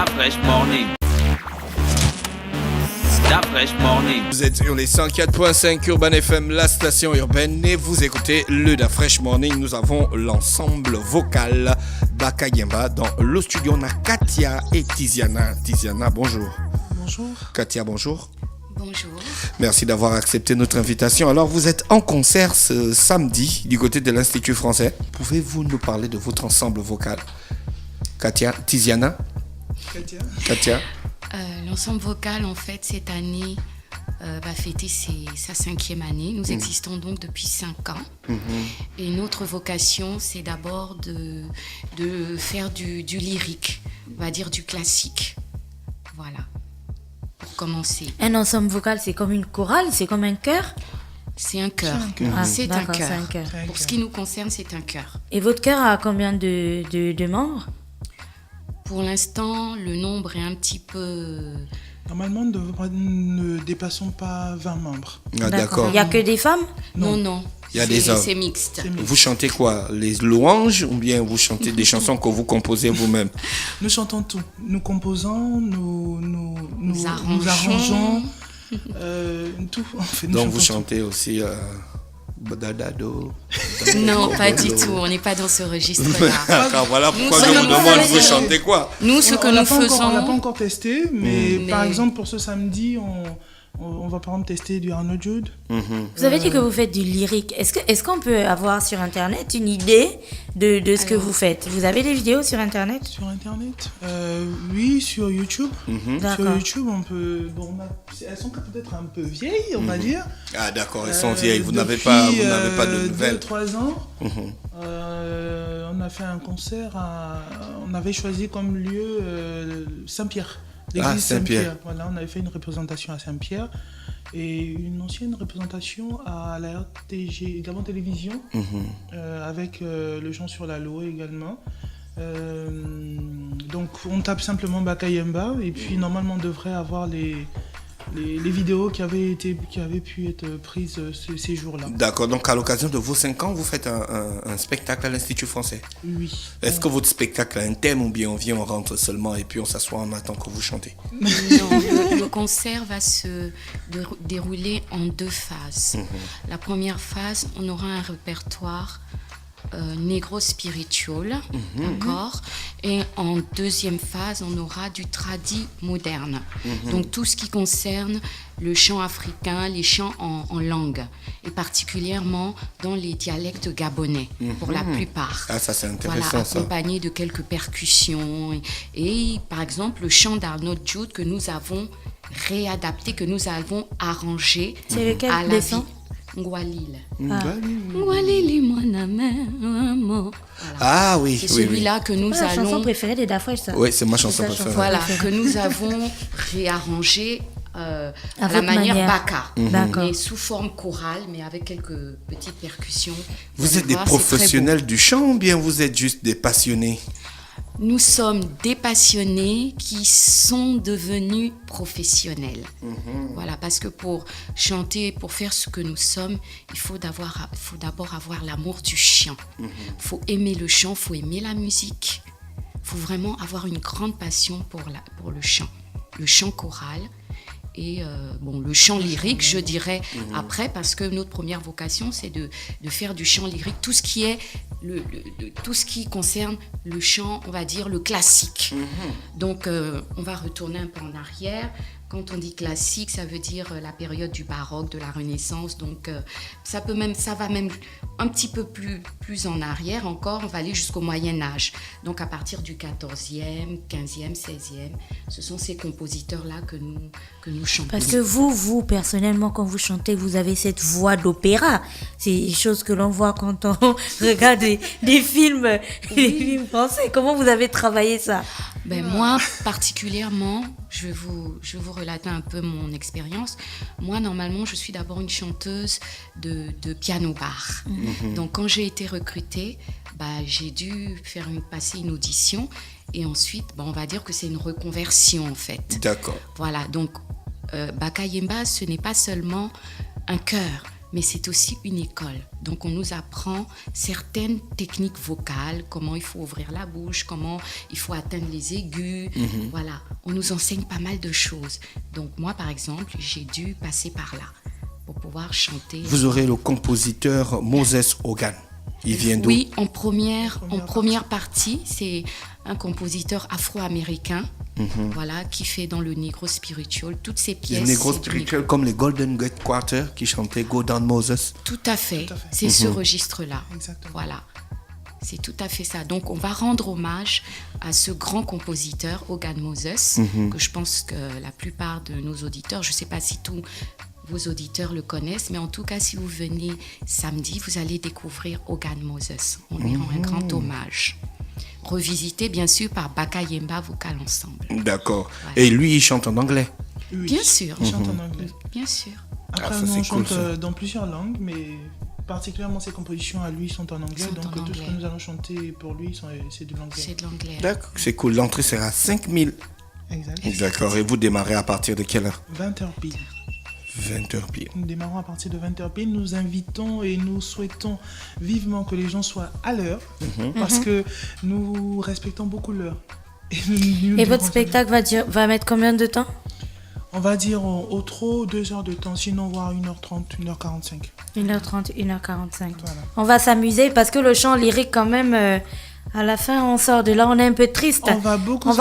Da Fresh Morning. Da Fresh Morning. Vous êtes sur les 104.5 Urban FM, la station urbaine, et vous écoutez le Da Fresh Morning. Nous avons l'ensemble vocal Baka Yemba dans le studio. On a Katia et Tiziana. Tiziana, bonjour. Bonjour. Katia, bonjour. Bonjour. Merci d'avoir accepté notre invitation. Alors, vous êtes en concert ce samedi du côté de l'Institut français. Pouvez-vous nous parler de votre ensemble vocal? Katia, Tiziana. Katia. L'ensemble vocal, en fait, cette année, va fêter sa 5e année. Nous existons donc depuis 5 ans. Et notre vocation, c'est d'abord de faire du lyrique, on va dire du classique. Voilà, pour commencer. Un ensemble vocal, c'est comme une chorale, c'est comme un chœur? C'est un chœur. C'est un chœur. Pour ce qui nous concerne, c'est un chœur. Et votre chœur a combien de membres? Pour l'instant, le nombre est un petit peu... Normalement, ne dépassons pas 20 membres. Ah, d'accord. Il n'y a que des femmes? Non. Il y a des hommes. C'est mixte. Vous chantez quoi? Les louanges ou bien vous chantez des chansons que vous composez vous-même? Nous chantons tout. Nous composons, nous arrangeons. Tout. En fait, Donc vous chantez aussi Badadado. Non, pas du tout. On n'est pas dans ce registre-là. Alors voilà pourquoi je sommes vous demande, vous chantez quoi? Nous, ce que nous faisons... On l'a pas encore testé, mais par exemple, pour ce samedi, on va par exemple tester du Arnaud Jude. Vous avez dit que vous faites du lyrique. Est-ce qu'on peut avoir sur Internet une idée de ce que vous faites? Vous avez des vidéos sur Internet? Sur Internet oui, sur YouTube. D'accord. Sur YouTube, on peut... Bon, elles sont peut-être un peu vieilles, on va dire. Ah d'accord, elles sont vieilles. Vous n'avez pas de nouvelles. 2-3 ans. On a fait un concert on avait choisi comme lieu Saint-Pierre. L'église Saint-Pierre. Voilà, on avait fait une représentation à Saint-Pierre et une ancienne représentation à la RTG, Gabon Télévision, avec le chant sur la Loé également. Donc on tape simplement Baka Yemba et puis normalement on devrait avoir les vidéos qui avaient pu être prises ces jours-là. D'accord, donc à l'occasion de vos 5 ans, vous faites un spectacle à l'Institut français? Oui. Est-ce que votre spectacle a un thème ou bien on vient, on rentre seulement et puis on s'assoit, on attend que vous chantez? Non, le concert va se dérouler en 2 phases. La première phase, on aura un répertoire négro spiritual, d'accord. Et en deuxième phase, on aura du tradi moderne. Donc tout ce qui concerne le chant africain, les chants en langue, et particulièrement dans les dialectes gabonais, pour la plupart. Ah, ça c'est intéressant. Voilà, ça. accompagné de quelques percussions. Et par exemple, le chant d'Arnaud Jude que nous avons réadapté, que nous avons arrangé C'est lequel à la des vie. sons? Ngwalil. Ngwalil. Ah oui, C'est oui, celui-là que nous C'est la chanson allons... préférée des Da Fresh, ça. Oui, c'est ma chanson préférée. Voilà, que nous avons réarrangé à la votre manière manière. Baka, D'accord. mais sous forme chorale, mais avec quelques petites percussions. Vous allez êtes des voir, c'est très beau. professionnels du chant ou bien vous êtes juste des passionnés? Nous sommes des passionnés qui sont devenus professionnels. Voilà, parce que pour chanter, pour faire ce que nous sommes, il faut d'abord avoir l'amour du chant. Il faut aimer le chant, il faut aimer la musique. Il faut vraiment avoir une grande passion pour le chant choral. Et le chant lyrique, je dirais après, parce que notre première vocation, c'est de faire du chant lyrique, tout ce qui est tout ce qui concerne le chant, on va dire le classique. Donc, on va retourner un peu en arrière. Quand on dit classique, ça veut dire la période du baroque, de la Renaissance. Donc, ça va même un petit peu plus en arrière encore. On va aller jusqu'au Moyen-Âge. Donc, à partir du 14e, 15e, 16e, ce sont ces compositeurs-là que nous chantons. Parce que vous, personnellement, quand vous chantez, vous avez cette voix d'opéra. C'est une chose que l'on voit quand on regarde des films, des films français. Comment vous avez travaillé ça? Moi, particulièrement, je vais vous relater un peu mon expérience. Moi, normalement, je suis d'abord une chanteuse de piano-bar. Donc, quand j'ai été recrutée, j'ai dû passer une audition. Et ensuite, on va dire que c'est une reconversion, en fait. D'accord. Voilà, donc, Baka Yemba, ce n'est pas seulement un chœur, mais c'est aussi une école. Donc on nous apprend certaines techniques vocales, comment il faut ouvrir la bouche, comment il faut atteindre les aigus. Voilà, on nous enseigne pas mal de choses. Donc moi, par exemple, j'ai dû passer par là pour pouvoir chanter. Vous aurez le compositeur Moses Hogan. Il vient d'où? Oui, en première partie, c'est un compositeur afro-américain. Voilà, qui fait dans le Negro Spiritual toutes ces pièces. Le Negro Spiritual, comme les Golden Gate Quarter qui chantaient Go Down Moses. Tout à fait. C'est ce registre-là. Exactement. Voilà. C'est tout à fait ça. Donc, on va rendre hommage à ce grand compositeur, Hogan Moses, que je pense que la plupart de nos auditeurs, je ne sais pas si tous vos auditeurs le connaissent, mais en tout cas, si vous venez samedi, vous allez découvrir Hogan Moses. On lui rend un grand hommage. Revisité, bien sûr, par Baka Yemba Vocal Ensemble. D'accord. Voilà. Et lui, il chante en anglais? Oui, Bien sûr. il chante en anglais. Bien sûr. Après, ça, nous, c'est on cool, chante ça. dans plusieurs langues, mais particulièrement ses compositions à lui sont en anglais. Sont Donc, en tout ce que anglais. nous allons chanter pour lui, c'est de l'anglais. C'est de l'anglais. D'accord, c'est cool. L'entrée sera 5000. Exact. D'accord. Et vous démarrez à partir de quelle heure? 20h pile. 20h pile. Nous démarrons à partir de 20h pile. Nous invitons et nous souhaitons vivement que les gens soient à l'heure parce que nous respectons beaucoup l'heure. Et votre spectacle va mettre combien de temps? On va dire au trop 2 heures de temps, sinon voire 1h30, 1h45. 1h30, 1h45. Voilà. On va s'amuser parce que le chant lyrique quand même... à la fin, on sort de là, on est un peu triste. On va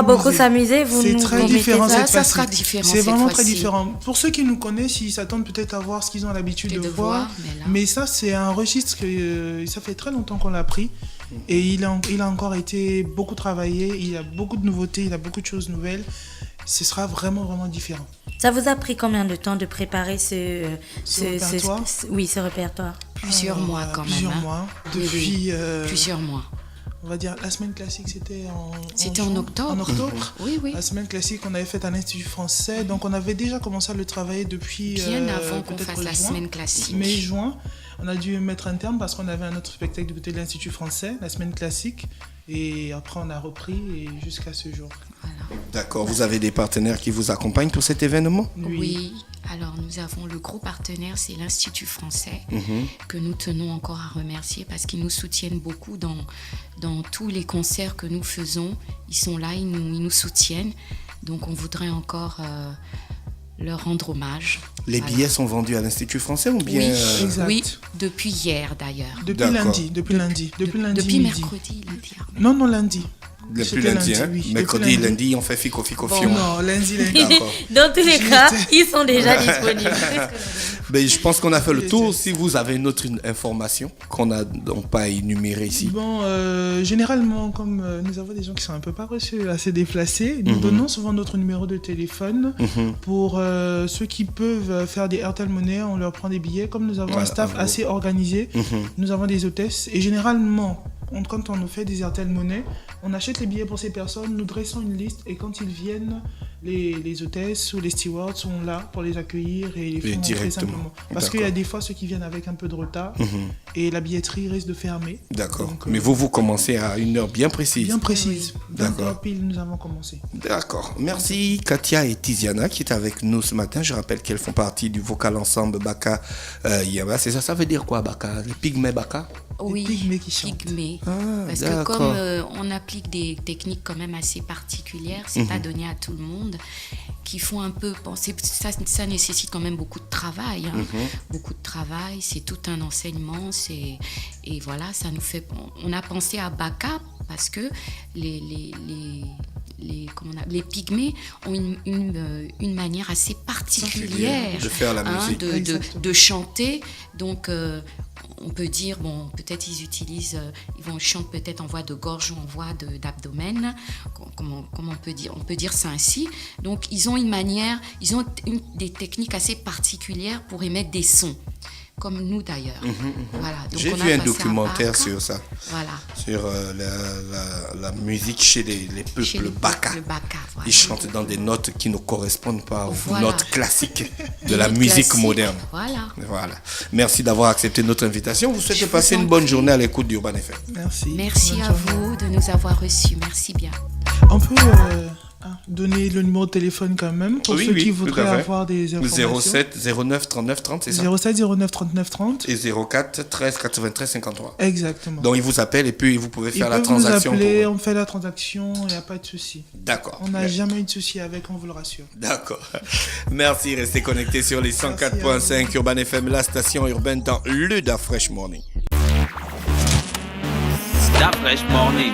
beaucoup s'amuser. C'est très différent ça, cette ça fois-ci. sera différent C'est cette vraiment très fois-ci. différent. Pour ceux qui nous connaissent, ils s'attendent peut-être à voir ce qu'ils ont l'habitude de voir. mais là- Mais ça, c'est un registre que ça fait très longtemps qu'on l'a pris. Et il a encore été beaucoup travaillé. Il y a beaucoup de nouveautés, il y a beaucoup de choses nouvelles. Ce sera vraiment, vraiment différent. Ça vous a pris combien de temps de préparer ce répertoire ce répertoire? Plusieurs mois quand même. Plusieurs hein. mois. Oui, Depuis, plusieurs mois. on va dire, la semaine classique, c'était C'était en juin, octobre. En octobre. Oui, oui. La semaine classique, on avait fait à l'Institut français. Donc, on avait déjà commencé à le travailler depuis... Bien avant qu'on peut-être fasse la juin. semaine classique. Mai-juin, on a dû mettre un terme parce qu'on avait un autre spectacle du côté de l'Institut français, la semaine classique. Et après, on a repris et jusqu'à ce jour. Voilà. D'accord. Vous avez des partenaires qui vous accompagnent pour cet événement? Oui. Alors, nous avons le gros partenaire, c'est l'Institut français, que nous tenons encore à remercier parce qu'ils nous soutiennent beaucoup dans tous les concerts que nous faisons. Ils sont là, ils nous soutiennent. Donc, on voudrait encore leur rendre hommage. Les Voilà. billets sont vendus à l'Institut français ou bien... Oui, Exact. oui, depuis hier d'ailleurs. Depuis D'accord. lundi. Depuis lundi Depuis midi. mercredi, lundi. Non, lundi. Depuis C'était lundi, hein? oui. Mercredi, Depuis lundi, on fait fico Bon, fion. non, lundi. D'accord. Dans tous les cas, ils sont déjà disponibles. Ben, je pense qu'on a fait le tour. Si vous avez une autre information qu'on n'a pas énumérée ici. Bon, généralement, comme nous avons des gens qui sont un peu paresseux, assez déplacés, nous donnons souvent notre numéro de téléphone pour ceux qui peuvent faire des Airtel Money, on leur prend des billets. Comme nous avons un staff assez organisé, nous avons des hôtesses et généralement, quand on nous fait des Airtel Money, on achète les billets pour ces personnes, nous dressons une liste et quand ils viennent, les hôtesses ou les stewards sont là pour les accueillir et les font rentrer directement. simplement. Parce qu'il y a des fois ceux qui viennent avec un peu de retard et la billetterie risque de fermer. D'accord. Donc, Mais vous commencez à une heure bien précise. bien précise. D'accord. 20h pile, nous avons commencé. D'accord. Merci Katia et Tiziana qui est avec nous ce matin. Je rappelle qu'elles font partie du vocal ensemble Baka Yemba. C'est ça, ça veut dire quoi Baka? Les pygmées Baka? Oui, pygmées qui chantent. pygmées. Ah, Parce que d'accord. comme on applique des techniques quand même assez particulières, c'est pas donné à tout le monde, qui font un peu penser, ça nécessite quand même beaucoup de travail, hein. Beaucoup de travail, c'est tout un enseignement, et voilà, ça nous fait, on a pensé à Baka parce que les pygmées ont une manière assez particulière de faire la musique. de chanter. Donc, on peut dire, bon, peut-être ils utilisent, ils chantent peut-être en voix de gorge ou en voix d'abdomen. Comment on peut dire ça ainsi. Donc, ils ont une manière, des techniques assez particulières pour émettre des sons. Comme nous d'ailleurs. Voilà. Donc, J'ai on a vu un passé à documentaire Baka. sur ça. Voilà. Sur la musique chez les peuples Chez le Baka. peuple Baka, voilà. Ils chantent dans des notes qui ne correspondent pas aux Voilà. notes classiques de Des la notes musique classiques. moderne. Voilà. Voilà. Merci d'avoir accepté notre invitation. Vous souhaitez Je vous passer en une bonne prie. journée à l'écoute d'Urban FM. Merci. Merci Bonne à journée. vous de nous avoir reçus. Merci bien. On peut Donner le numéro de téléphone quand même pour ceux qui voudraient avoir des informations. 07 09 39 30, c'est ça? 07 09 39 30. Et 04 13 93 53. Exactement. Donc, ils vous appellent et puis vous pouvez faire la transaction. transaction. Nous appeler, on fait la transaction, il n'y a pas de souci. D'accord. On n'a jamais eu de souci avec, on vous le rassure. D'accord. Merci, restez connectés sur les 104.5 Urban FM, la station urbaine dans le Da Fresh Morning. Da Fresh Morning.